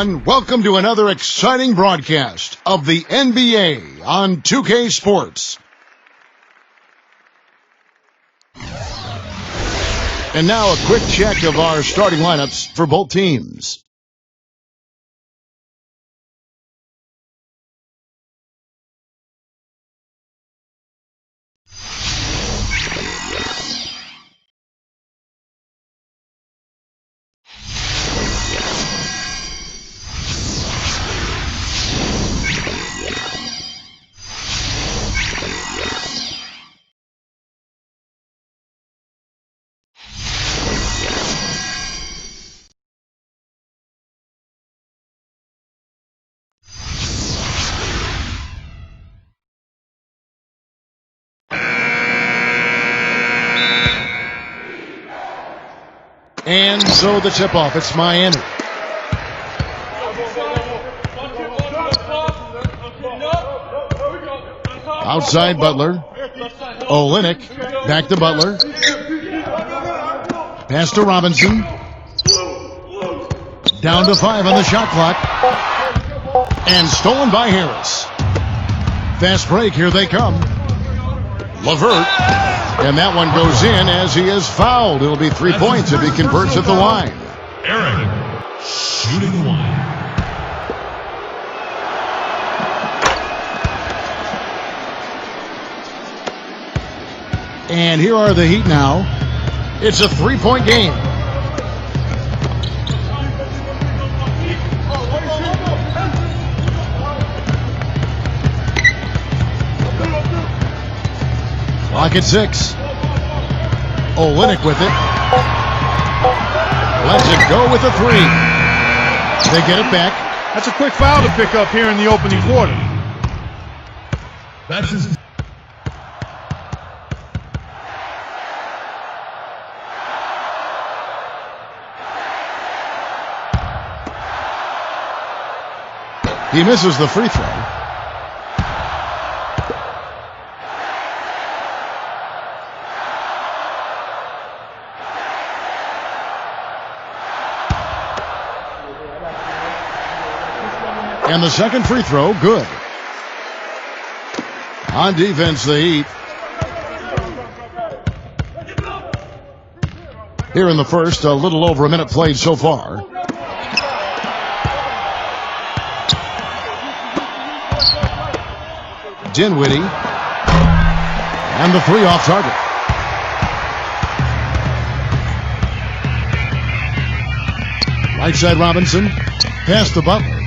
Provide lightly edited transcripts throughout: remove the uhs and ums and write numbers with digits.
And welcome to another exciting broadcast of the NBA on 2K Sports. And now a quick check of our starting lineups for both teams. And so the tip-off, it's Miami. Outside Butler. Olynyk, back to Butler. Pass to Robinson. Down to 5 on the shot clock. And stolen by Harris. Fast break, here they come. LeVert. And that one goes in as he is fouled. It'll be 3 points if he converts at the line. Aaron shooting the line. And here are the Heat now. It's a 3-point game. Clock at 6. Olynyk with it. Lets it go with a 3. They get it back. That's a quick foul to pick up here in the opening quarter. That's his. He misses the free throw. And the second free throw, good. On defense, the Heat. Here in the first, a little over a minute played so far. Dinwiddie. And the 3 off target. Right side Robinson. Pass to Butler.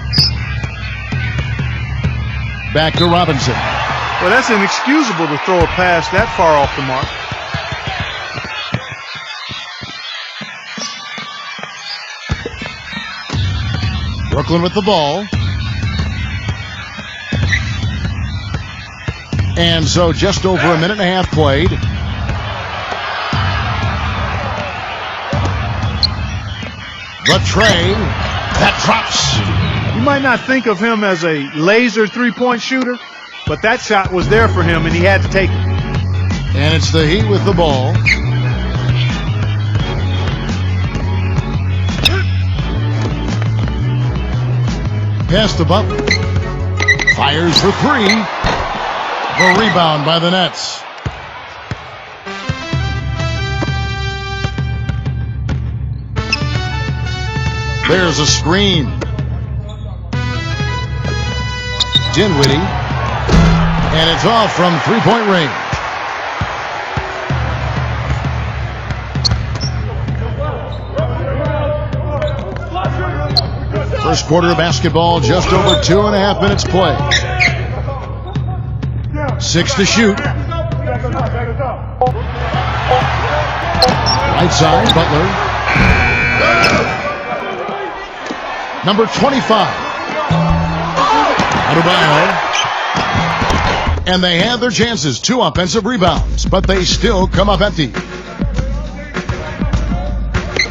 Back to Robinson. Well, that's inexcusable to throw a pass that far off the mark. Brooklyn with the ball. And so just over a minute and a half played. The tray that drops. You might not think of him as a laser three-point shooter, but that shot was there for him, and he had to take it. And it's the Heat with the ball. Pass to Butler. Fires for 3. The rebound by the Nets. There's a screen. Dinwiddie. And it's off from 3-point range. First quarter of basketball, just over 2.5 minutes play. 6 to shoot. Right side, Butler. Number 25. Adebayo. And they had their chances. 2 offensive rebounds, but they still come up empty.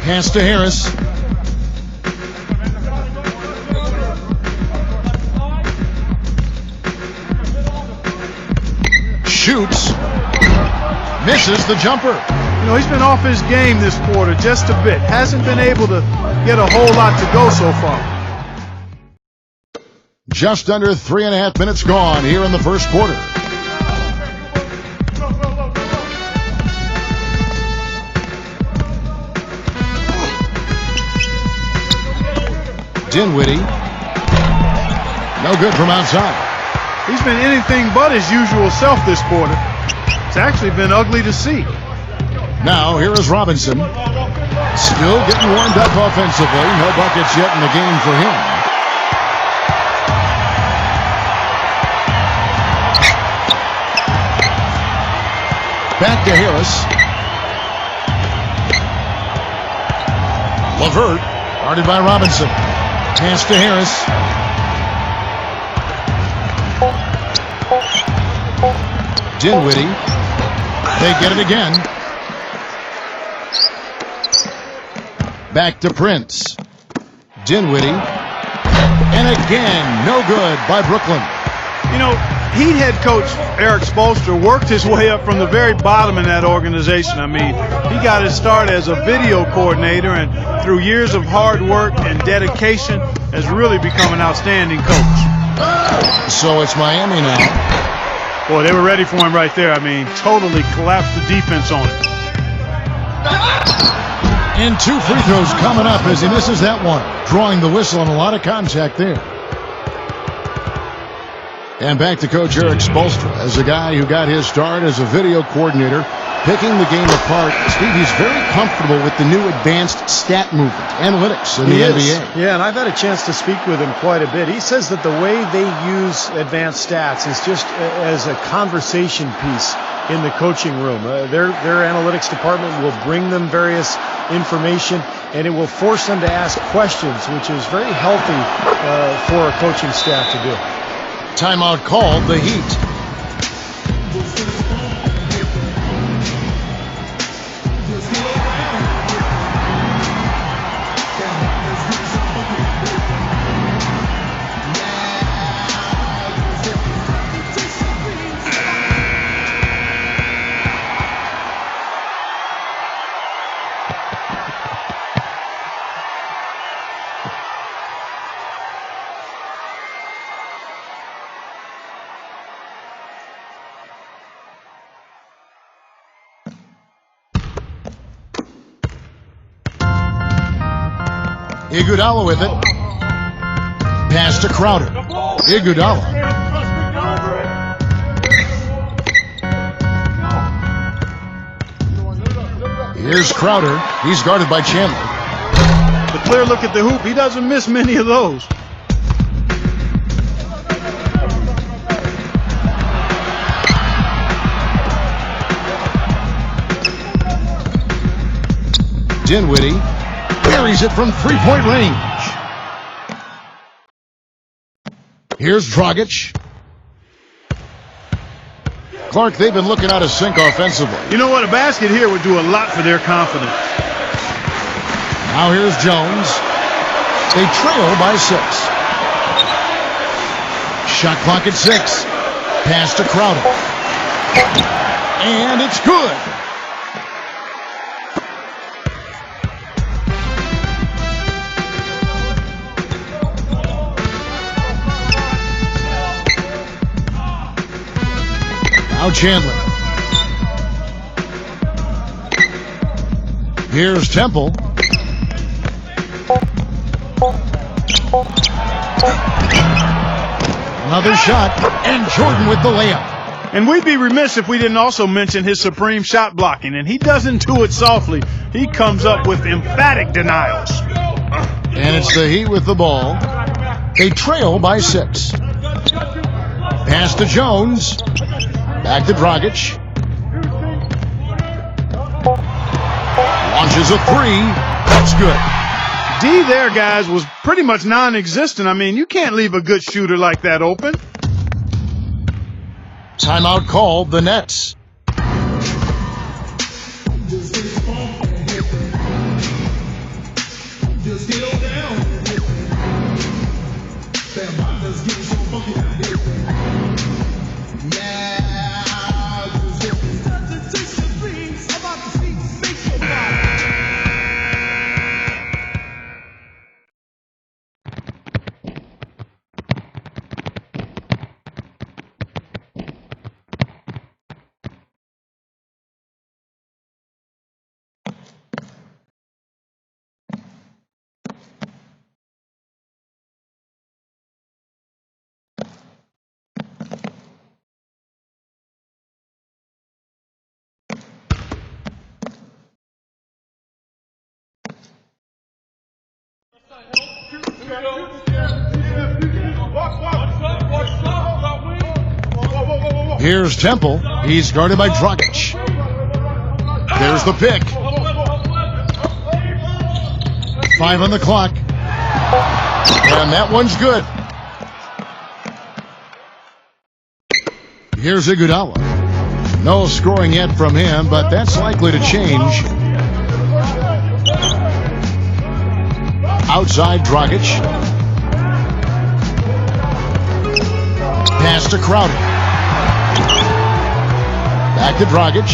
Pass to Harris. Shoots. Misses the jumper. You know, he's been off his game this quarter just a bit. Hasn't been able to get a whole lot to go so far. Just under 3.5 minutes gone here in the first quarter. Dinwiddie. No good from outside. He's been anything but his usual self this quarter. It's actually been ugly to see. Now here is Robinson. Still getting warmed up offensively. No buckets yet in the game for him. Back to Harris. LeVert, guarded by Robinson. Pass to Harris. Dinwiddie. They get it again. Back to Prince. Dinwiddie. And again, no good by Brooklyn. You know, Heat head coach Erik Spoelstra worked his way up from the very bottom in that organization. I mean, he got his start as a video coordinator, and through years of hard work and dedication has really become an outstanding coach. So it's Miami now. Boy, they were ready for him right there. I mean, totally collapsed the defense on him. And 2 free throws coming up as he misses that one. Drawing the whistle and a lot of contact there. And back to Coach Erik Spoelstra as a guy who got his start as a video coordinator, picking the game apart. Steve, he's very comfortable with the new advanced stat movement, analytics in the NBA. Yeah, and I've had a chance to speak with him quite a bit. He says that the way they use advanced stats is just as a conversation piece in the coaching room. Their analytics department will bring them various information, and it will force them to ask questions, which is very healthy for a coaching staff to do. Timeout called, the Heat. Iguodala with it. Pass to Crowder. Iguodala. Here's Crowder. He's guarded by Chandler. The clear look at the hoop. He doesn't miss many of those. Dinwiddie buries it from three-point range. Here's Dragic. Clark, they've been looking out of sync offensively. You know what? A basket here would do a lot for their confidence. Now here's Jones. They trail by 6. Shot clock at 6. Pass to Crowder. And it's good. Now Chandler. Here's Temple. Another shot, and Jordan with the layup. And we'd be remiss if we didn't also mention his supreme shot blocking, and he doesn't do it softly. He comes up with emphatic denials. And it's the Heat with the ball. They trail by 6. Pass to Jones. Back to Dragic. Launches a 3. That's good. D there, guys, was pretty much non-existent. I mean, you can't leave a good shooter like that open. Timeout called, the Nets. Here's Temple. He's guarded by Dragic. There's the pick. 5 on the clock. And that one's good. Here's Iguodala. No scoring yet from him, but that's likely to change. Outside Dragic. Pass to Crowder. Back to Dragic.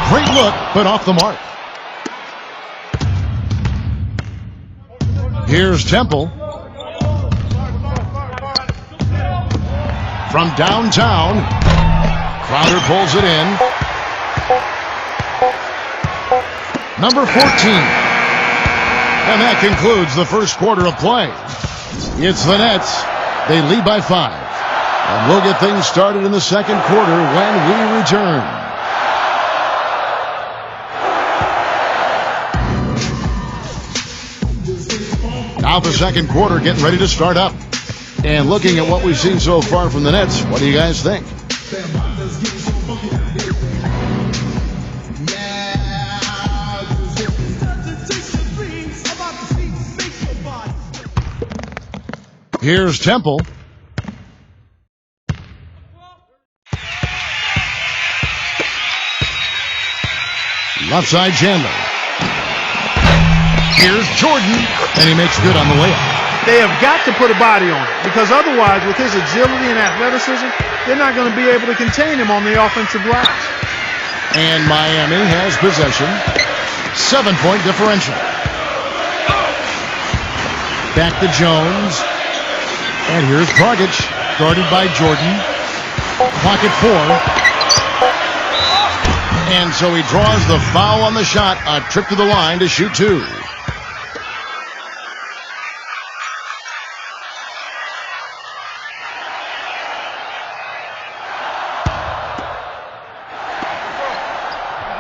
Great look, but off the mark. Here's Temple. From downtown. Crowder pulls it in. Number 14. And that concludes the first quarter of play. It's the Nets. They lead by 5. And we'll get things started in the second quarter when we return. Now the second quarter getting ready to start up. And looking at what we've seen so far from the Nets, what do you guys think? Here's Temple. Left side Chandler. Here's Jordan, and he makes good on the layup. They have got to put a body on it, because otherwise, with his agility and athleticism, they're not going to be able to contain him on the offensive glass. And Miami has possession. 7-point differential. Back to Jones. And here's Dragic, guarded by Jordan. Clock at 4. And so he draws the foul on the shot. A trip to the line to shoot 2.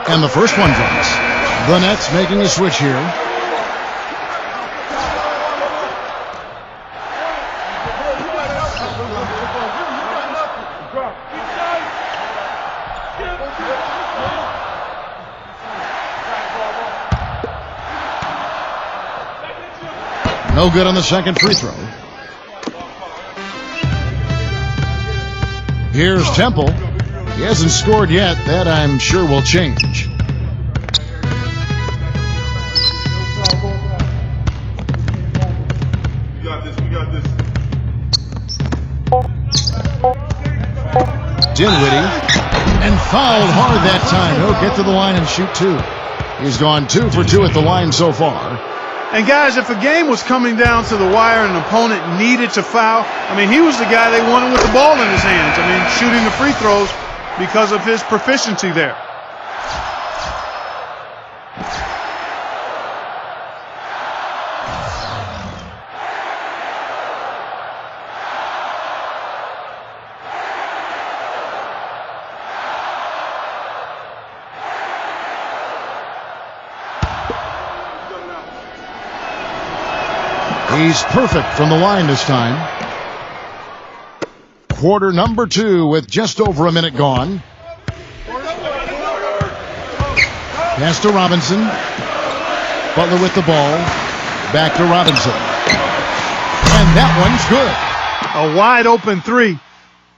And the first one drops. The Nets making a switch here. No good on the second free throw. Here's Temple. He hasn't scored yet. That I'm sure will change. We got this. Dinwiddie. And fouled hard that time. He'll get to the line and shoot 2. He's gone 2 for 2 at the line so far. And guys, if a game was coming down to the wire and an opponent needed to foul, I mean, he was the guy they wanted with the ball in his hands. I mean, shooting the free throws because of his proficiency there. He's perfect from the line this time. Quarter number 2 with just over a minute gone. Pass to Robinson. Butler with the ball. Back to Robinson. And that one's good. A wide open 3.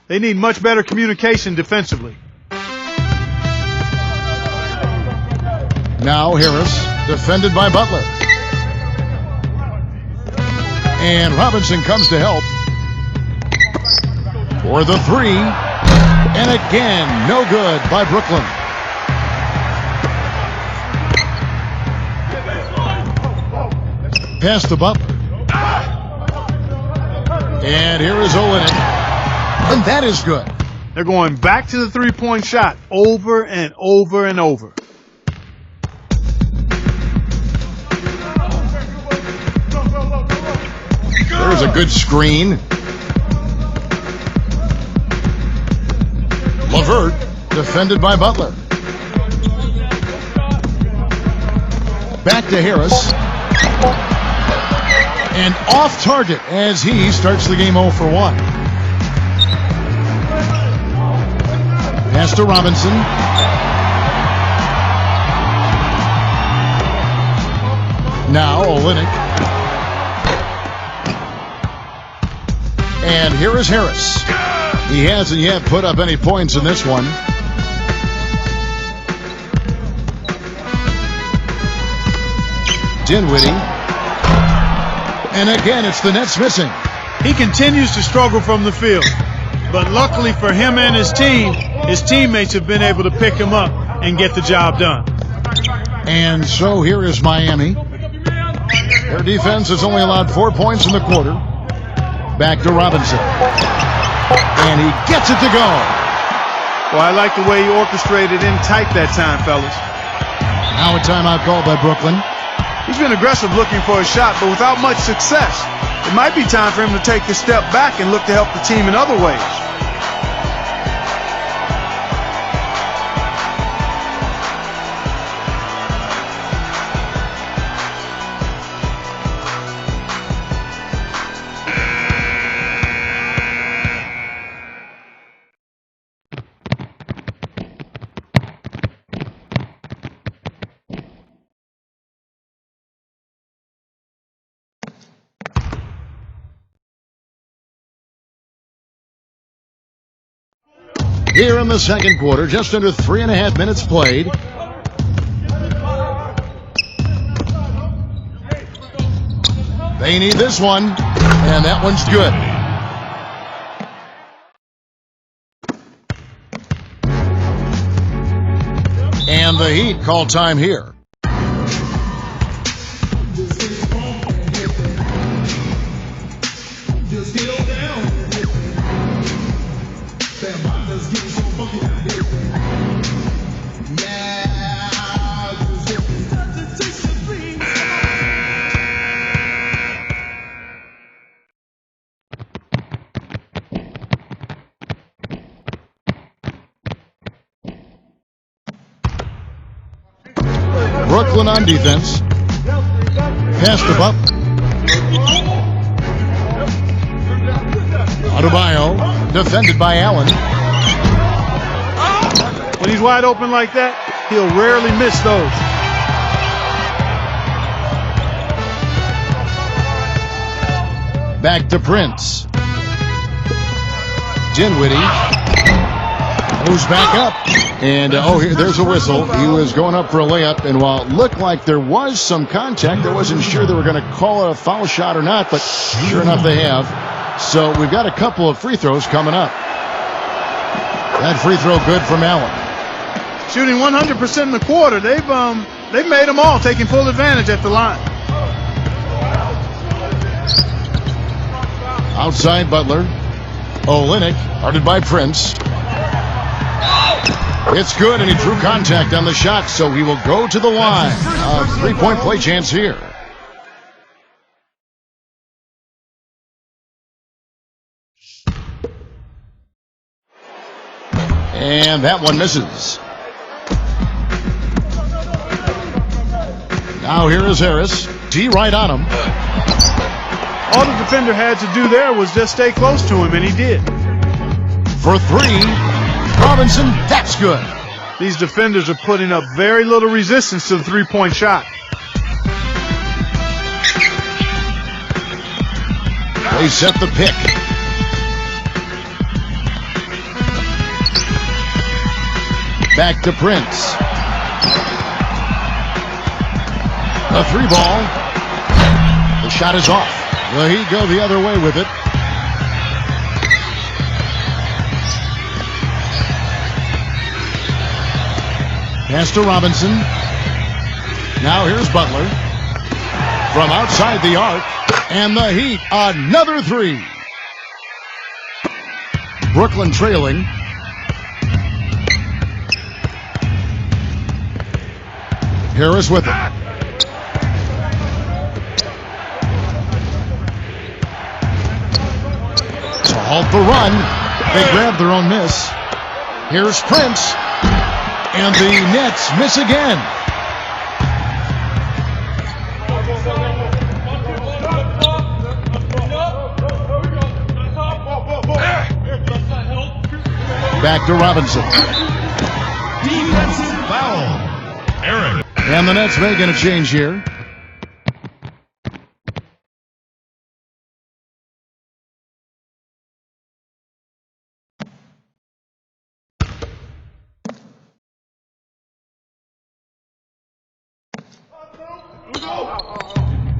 They need much better communication defensively. Now Harris, defended by Butler. And Robinson comes to help. For the 3. And again, no good by Brooklyn. Pass to Butler. And here is Olynyk. And that is good. They're going back to the three-point shot over and over and over. There's a good screen. LeVert, defended by Butler. Back to Harris. And off target as he starts the game 0 for 1. Pass to Robinson. Now Olynyk. And here is Harris. He hasn't yet put up any points in this one. Dinwiddie. And again, it's the Nets missing. He continues to struggle from the field. But luckily for him and his team, his teammates have been able to pick him up and get the job done. And so here is Miami. Their defense has only allowed 4 points in the quarter. Back to Robinson. And he gets it to go. Well, I like the way he orchestrated in tight that time, fellas. Now a timeout called by Brooklyn. He's been aggressive looking for a shot, but without much success. It might be time for him to take a step back and look to help the team in other ways. Here in the second quarter, just under 3.5 minutes played. They need this one, and that one's good. And the Heat call time here. Brooklyn on defense. Pass to Buck. Adebayo, defended by Allen. When he's wide open like that, he'll rarely miss those. Back to Prince. Dinwiddie moves back up. And, here, there's a whistle. He was going up for a layup, and while it looked like there was some contact, I wasn't sure they were going to call it a foul shot or not, but sure enough they have. So we've got a couple of free throws coming up. That free throw good from Allen. Shooting 100% in the quarter. They've made them all, taking full advantage at the line. Outside Butler. Olynyk, guarded by Prince. It's good, and he drew contact on the shot, so he will go to the line. A three-point play chance here. And that one misses. Now here is Harris. D right on him. All the defender had to do there was just stay close to him, and he did. For three. Robinson, that's good. These defenders are putting up very little resistance to the three-point shot. They set the pick. Back to Prince. A three ball. The shot is off. Well, he'd go the other way with it. Pass to Robinson. Now here's Butler. From outside the arc. And the Heat, another three. Brooklyn trailing. Harris with it. To halt the run. They grab their own miss. Here's Prince. And the Nets miss again. back to Robinson. Defensive foul. Aaron. And the Nets making a change here.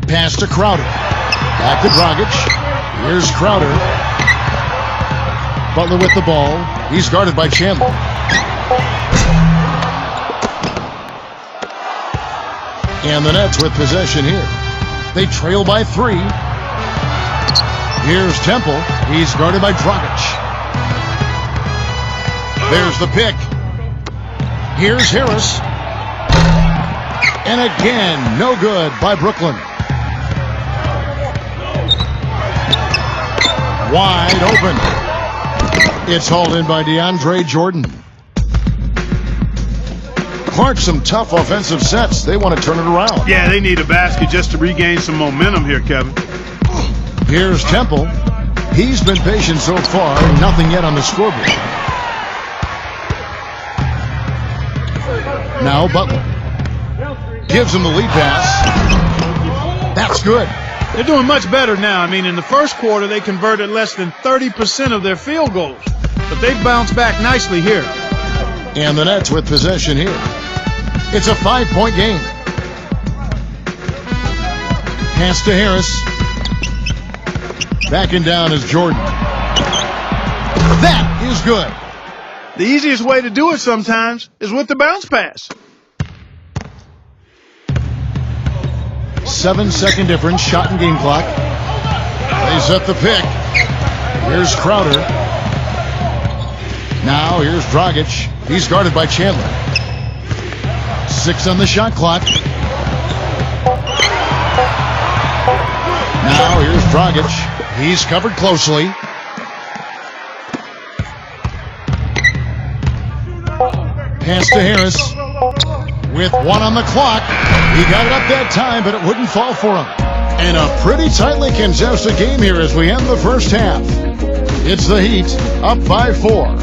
Pass to Crowder. Back to Dragic. Here's Crowder. Butler with the ball. He's guarded by Chandler. And the Nets with possession here. They trail by 3. Here's Temple. He's guarded by Dragic. There's the pick. Here's Harris. And again, no good by Brooklyn. Wide open. It's hauled in by DeAndre Jordan. Clark, some tough offensive sets. They want to turn it around. Yeah, they need a basket just to regain some momentum here, Kevin. Here's Temple. He's been patient so far. Nothing yet on the scoreboard. Now Butler. Gives him the lead pass. That's good. They're doing much better now. I mean, in the first quarter, they converted less than 30% of their field goals. But they've bounced back nicely here. And the Nets with possession here. It's a 5-point game. Pass to Harris. Backing down is Jordan. That is good. The easiest way to do it sometimes is with the bounce pass. 7-second difference, shot and game clock. They set the pick. Here's Crowder. Now here's Dragic. He's guarded by Chandler. 6 on the shot clock. Now here's Dragic. He's covered closely. Pass to Harris. With 1 on the clock. He got it up that time, but it wouldn't fall for him. And a pretty tightly contested game here as we end the first half. It's the Heat up by 4.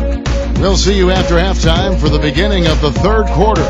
We'll see you after halftime for the beginning of the third quarter.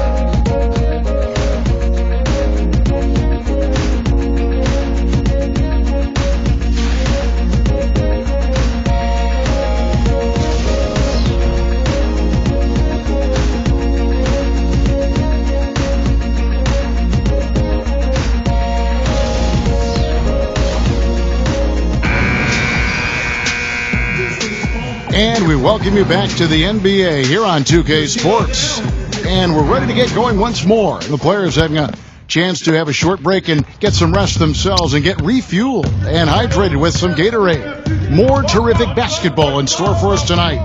And we welcome you back to the NBA here on 2K Sports. And we're ready to get going once more. The players having a chance to have a short break and get some rest themselves and get refueled and hydrated with some Gatorade. More terrific basketball in store for us tonight.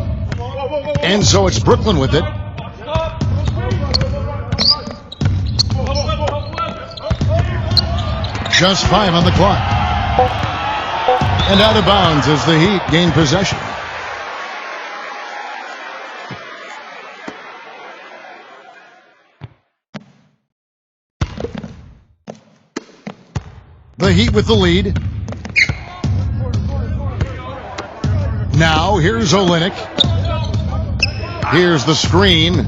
And so it's Brooklyn with it. Just 5 on the clock. And out of bounds as the Heat gain possession. The Heat with the lead. Now here's Olynyk. Here's the screen.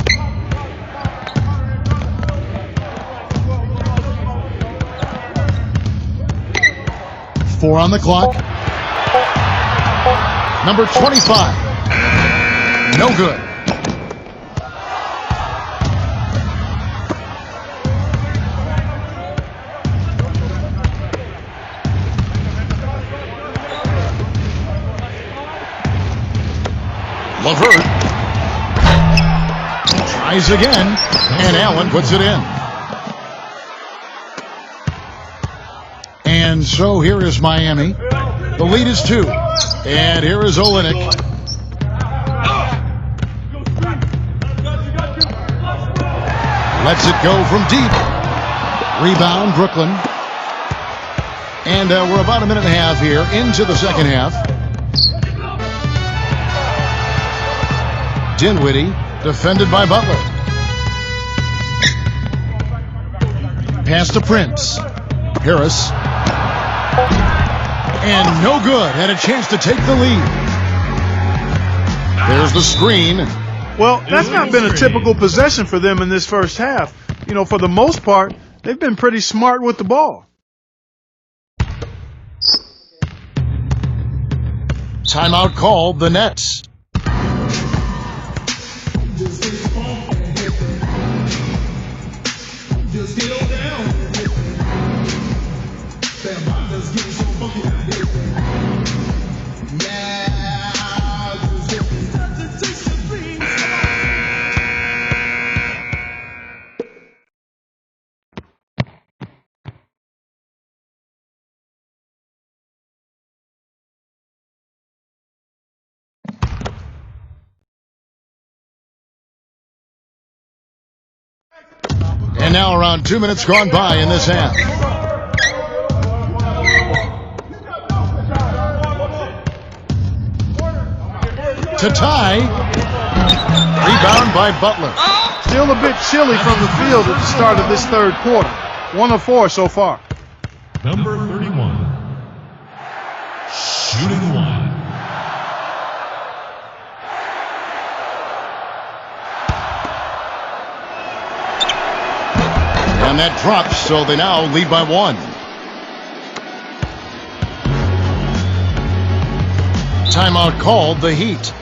Four on the clock. Number 25. No good. LeVert tries again, and Allen puts it in. And so here is Miami. The lead is 2. And here is Olynyk. Lets it go from deep. Rebound, Brooklyn. And we're about a minute and a half here into the second half. Dinwiddie, defended by Butler. Pass to Prince. Harris. And no good. Had a chance to take the lead. There's the screen. Well, that's not been a typical possession for them in this first half. You know, for the most part, they've been pretty smart with the ball. Timeout called, the Nets. And now around 2 minutes gone by in this half. To tie. Rebound by Butler. Still a bit chilly from the field at the start of this third quarter. 1 of 4 so far. Number 31. Shooting one. And that drops, so they now lead by 1. Timeout called, the Heat.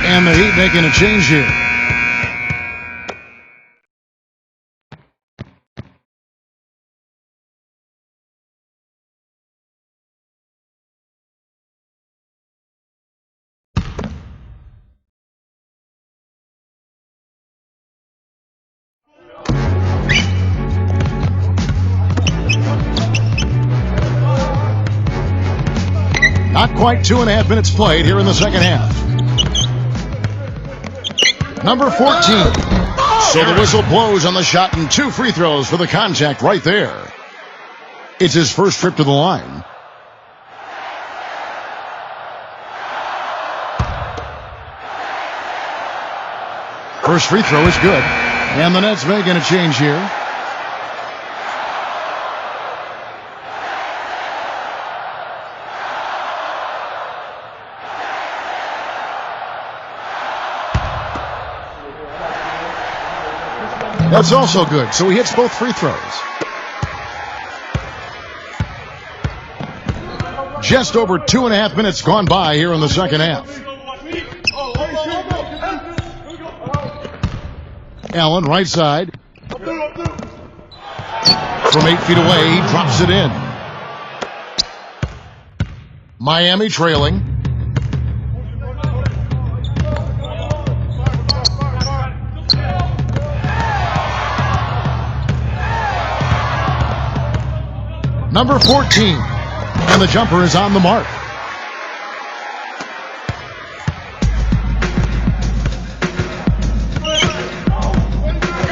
And the Heat making a change here. Not quite 2.5 minutes played here in the second half. Number 14. So the whistle blows on the shot and 2 free throws for the contact right there. It's his first trip to the line. First free throw is good. And the Nets making a change here. That's also good, so he hits both free throws. Just over 2.5 minutes gone by here in the second half. Allen, right side. From 8 feet away, he drops it in. Miami trailing. Number 14. And the jumper is on the mark.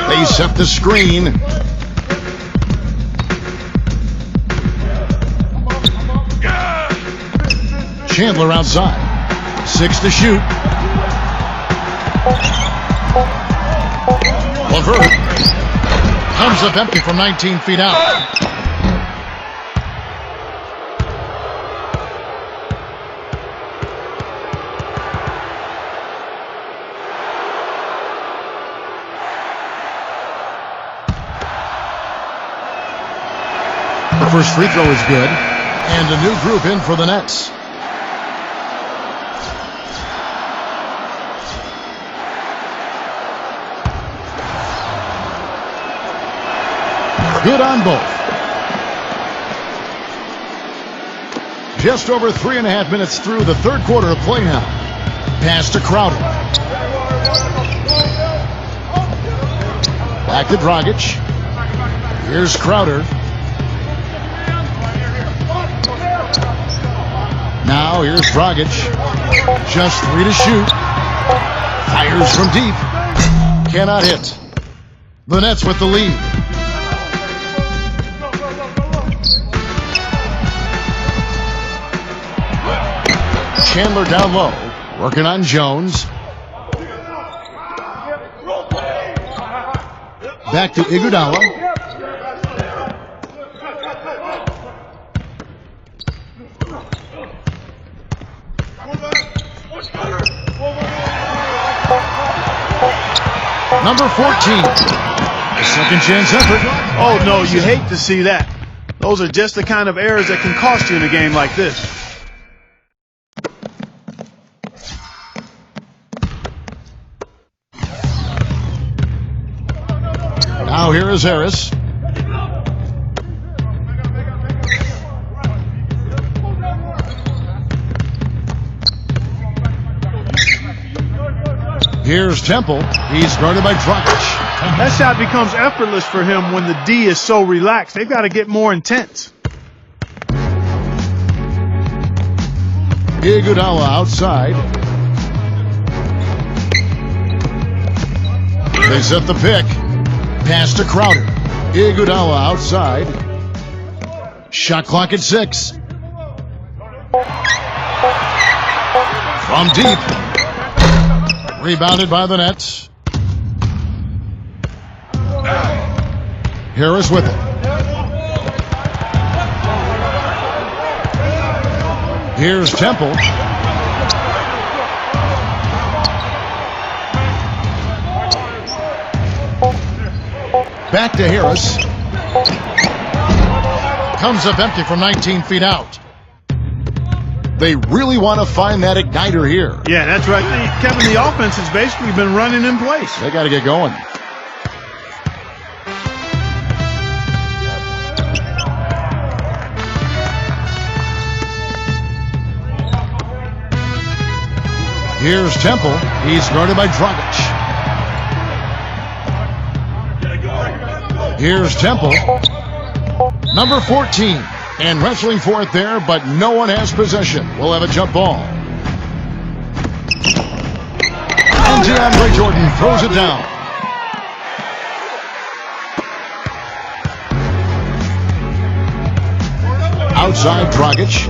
They set the screen. Chandler outside. 6 to shoot. LeVert comes up empty from 19 feet out. The first free throw is good. And a new group in for the Nets. Good on both. Just over 3.5 minutes through the third quarter of play now. Pass to Crowder. Back to Dragic. Here's Crowder. Now here's Dragic. Just 3 to shoot. Fires from deep. Cannot hit. The Nets with the lead. Chandler down low. Working on Jones. Back to Iguodala. Number 14. Second chance effort. Oh, no, you hate to see that. Those are just the kind of errors that can cost you in a game like this. Now here is Harris. Here's Temple. He's guarded by Dragic. That shot becomes effortless for him when the D is so relaxed. They've got to get more intense. Iguodala outside. They set the pick. Pass to Crowder. Iguodala outside. Shot clock at 6. From deep. Rebounded by the Nets. Harris with it. Here's Temple. Back to Harris. Comes up empty from 19 feet out. They really want to find that igniter here. Yeah, that's right. Kevin, the offense has basically been running in place. They got to get going. Here's Temple. He's guarded by Dragic. Here's Temple. Number 14. And wrestling for it there, but no one has possession. We'll have a jump ball. And DeAndre Jordan throws it down. Outside Dragic.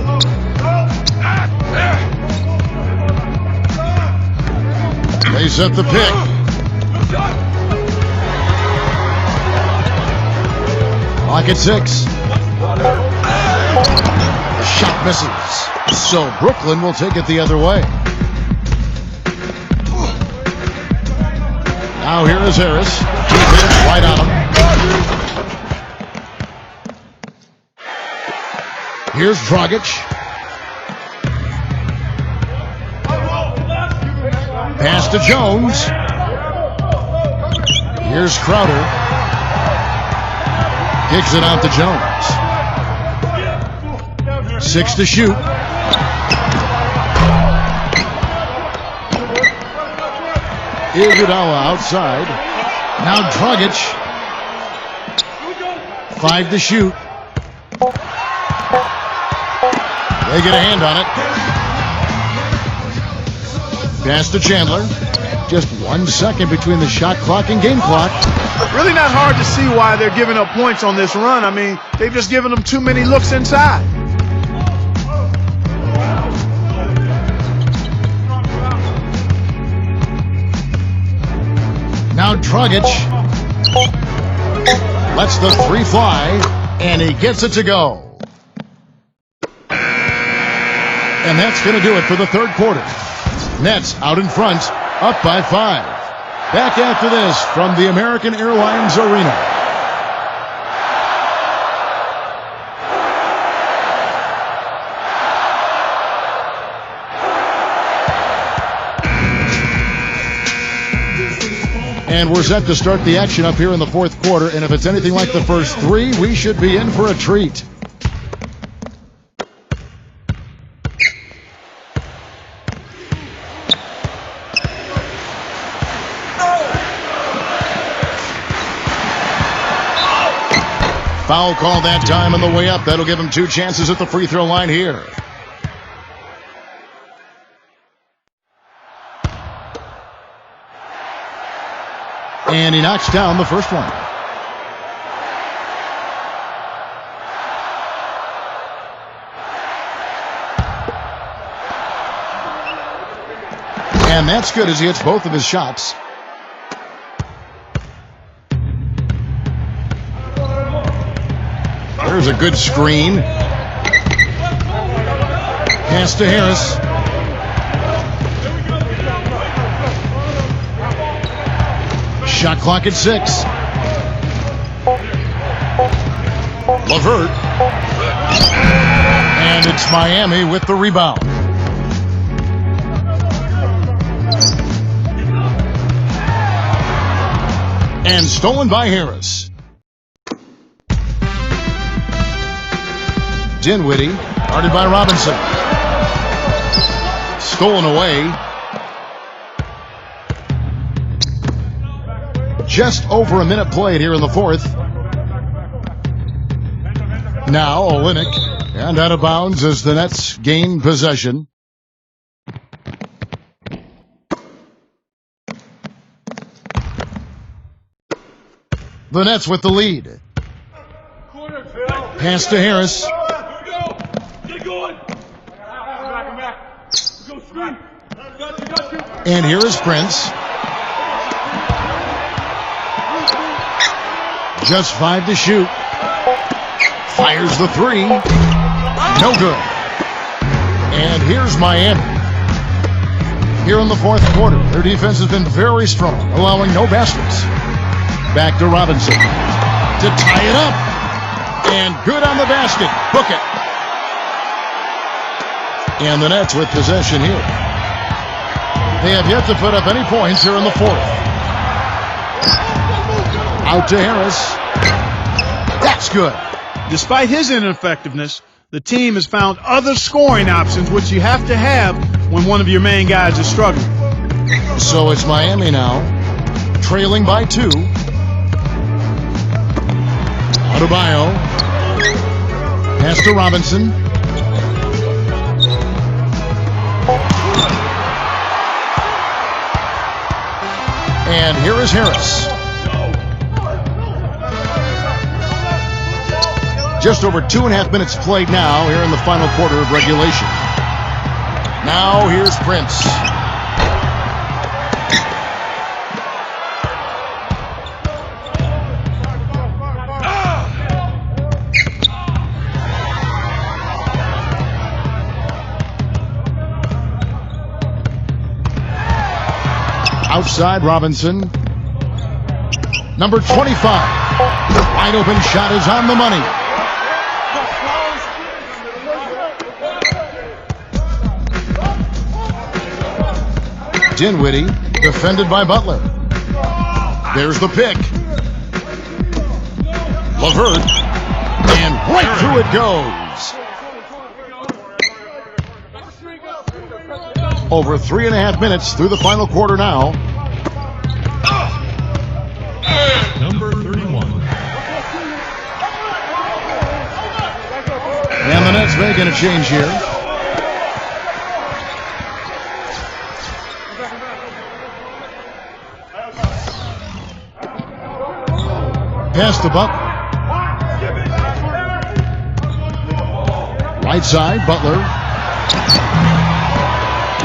They set the pick. Clock at 6. Shot misses. So Brooklyn will take it the other way. Now here is Harris. He hits right on him. Here's Dragic. Pass to Jones. Here's Crowder. Kicks it out to Jones. 6 to shoot. Iguodala outside. Now Dragic. 5 to shoot. They get a hand on it. Pass to Chandler. Just 1 second between the shot clock and game clock. Really not hard to see why they're giving up points on this run. I mean, they've just given them too many looks inside. Now Dragic lets the 3 fly, and he gets it to go. And that's going to do it for the third quarter. Nets out in front, up by 5. Back after this from the American Airlines Arena. And we're set to start the action up here in the fourth quarter. And if it's anything like the first 3, we should be in for a treat. Foul call that time on the way up. That'll give him 2 chances at the free throw line here. And he knocks down the first one. And that's good as he hits both of his shots. There's a good screen. Pass to Harris. Shot clock at 6. LeVert. And it's Miami with the rebound. And stolen by Harris. Dinwiddie, guarded by Robinson. Stolen away. Just over a minute played here in the fourth. Now Olynyk, and out of bounds as the Nets gain possession. The Nets with the lead. Pass to Harris. And here is Prince. Just 5 to shoot. Fires the 3. No good. And here's Miami. Here in the fourth quarter, their defense has been very strong, allowing no baskets. Back to Robinson to tie it up. And good on the basket. Book it. And the Nets with possession here. They have yet to put up any points here in the fourth. Out to Harris. That's good. Despite his ineffectiveness, the team has found other scoring options, which you have to have when one of your main guys is struggling. So it's Miami now, trailing by 2. Adebayo. Pass to Robinson. And here is Harris. Just over 2.5 minutes played now here in the final quarter of regulation. Now here's Prince. Outside Robinson. Number 25. The wide open shot is on the money. Dinwiddie, defended by Butler. There's the pick. LeVert, and right through it goes. Over 3.5 minutes through the final quarter now. Number 31. And the Nets making a change here. Pass to Butler. Right side, Butler.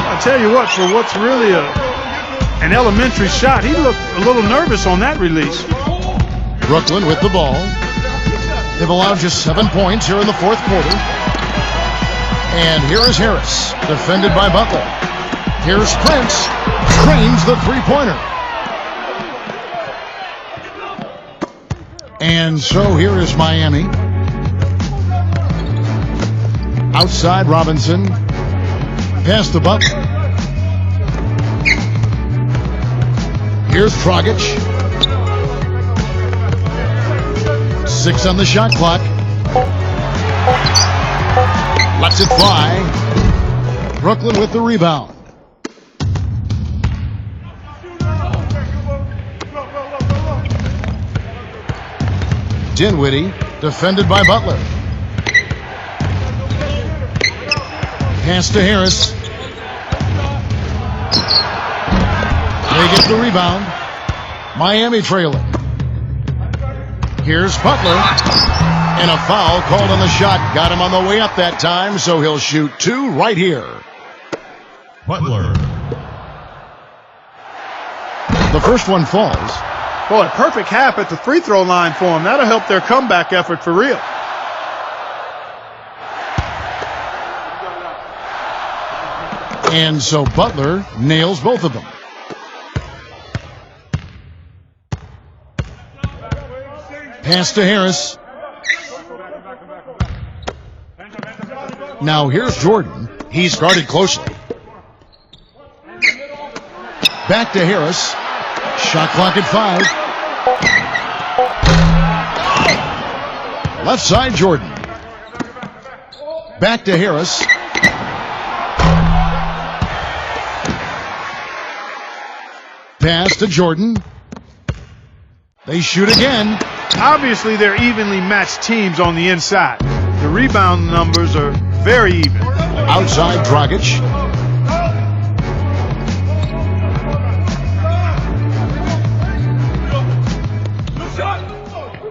I tell you what, for what's really an elementary shot, he looked a little nervous on that release. Brooklyn with the ball. They've allowed just 7 points here in the fourth quarter. And here is Harris, defended by Butler. Here's Prince, trains the three-pointer. And so here is Miami. Outside Robinson. Pass to Butler. Here's Dragic. 6 on the shot clock. Lets it fly. Brooklyn with the rebound. Dinwiddie, defended by Butler. Pass to Harris. They get the rebound. Miami trailing. Here's Butler. And a foul called on the shot. Got him on the way up that time, so he'll shoot 2 right here. Butler. The first one falls. Boy, perfect half at the free throw line for them. That'll help their comeback effort for real. And so Butler nails both of them. Pass to Harris. Now here's Jordan. He's guarded closely. Back to Harris. Shot clock at 5. Left side, Jordan. Back to Harris. Pass to Jordan. They shoot again. Obviously, they're evenly matched teams on the inside. The rebound numbers are very even. Outside, Dragic.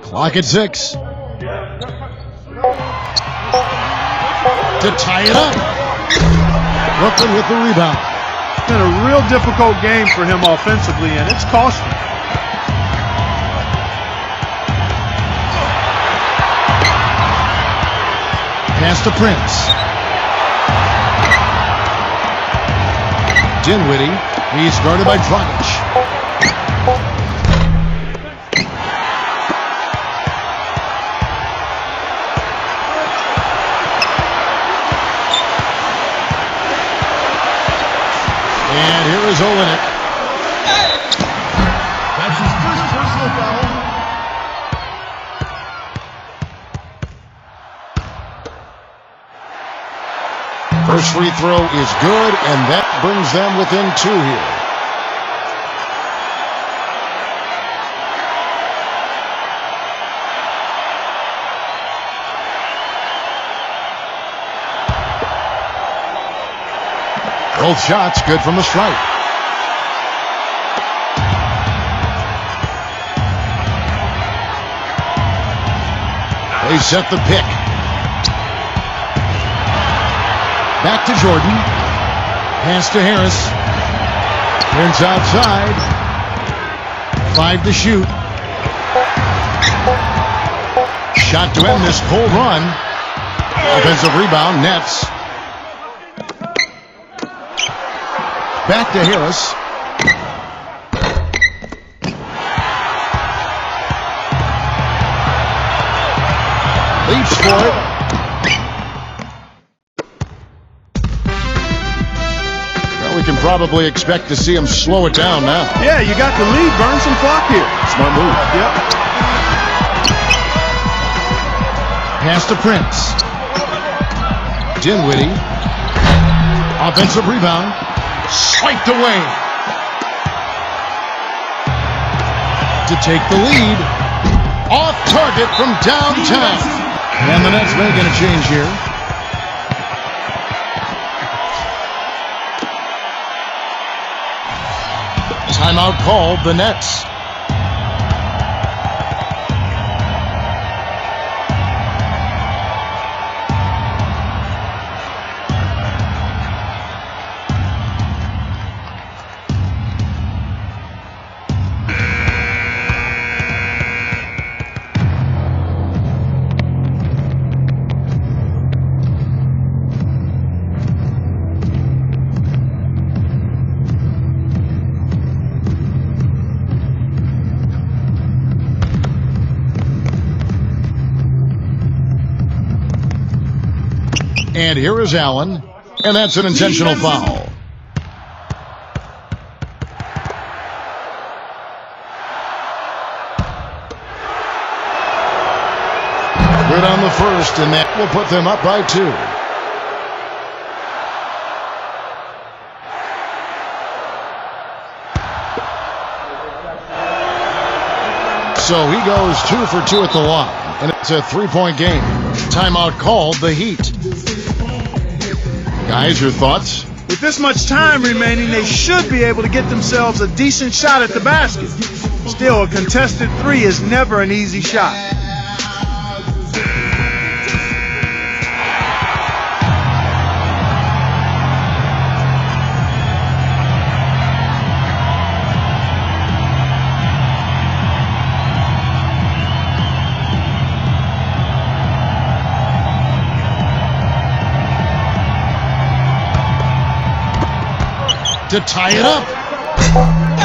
Clock at 6. To tie it up. Brooklyn with the rebound. It's been a real difficult game for him offensively, and it's costing. Pass to Prince. Dinwiddie. He's guarded by Dragic. And here is Olynyk. That's his first personal foul. First free throw is good, and that brings them within 2 here. Both shots good from the stripe. They set the pick. Back to Jordan. Pass to Harris. Prince outside. 5 to shoot. Shot to end this cold run. Offensive rebound, Nets. Back to Harris. Leaps for it. Well, we can probably expect to see him slow it down now. Yeah, you got the lead. Burn some clock here. Smart move. Yep. Pass to Prince. Dinwiddie. Offensive rebound. Swiped away. To take the lead. Off target from downtown. And the Nets making a change here. Timeout called, the Nets. And here is Allen, and that's an intentional foul. Good on the first, and that will put them up by 2. So he goes 2 for 2 at the line, and it's a 3-point game. Timeout called, the Heat. Guys, your thoughts? With this much time remaining, they should be able to get themselves a decent shot at the basket. Still, a contested 3 is never an easy shot. to tie it up.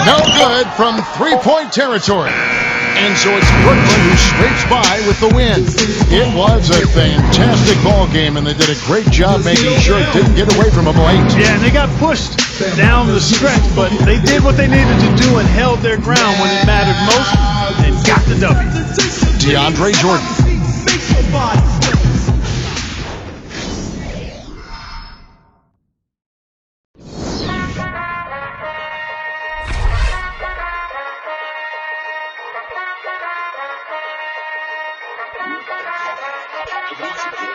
No good from three-point territory. And so it's Brooklyn who scrapes by with the win. It was a fantastic ball game, and they did a great job making sure it didn't get away from them late. Yeah, and they got pushed down the stretch, but they did what they needed to do and held their ground when it mattered most and got the W. DeAndre Jordan. Once again,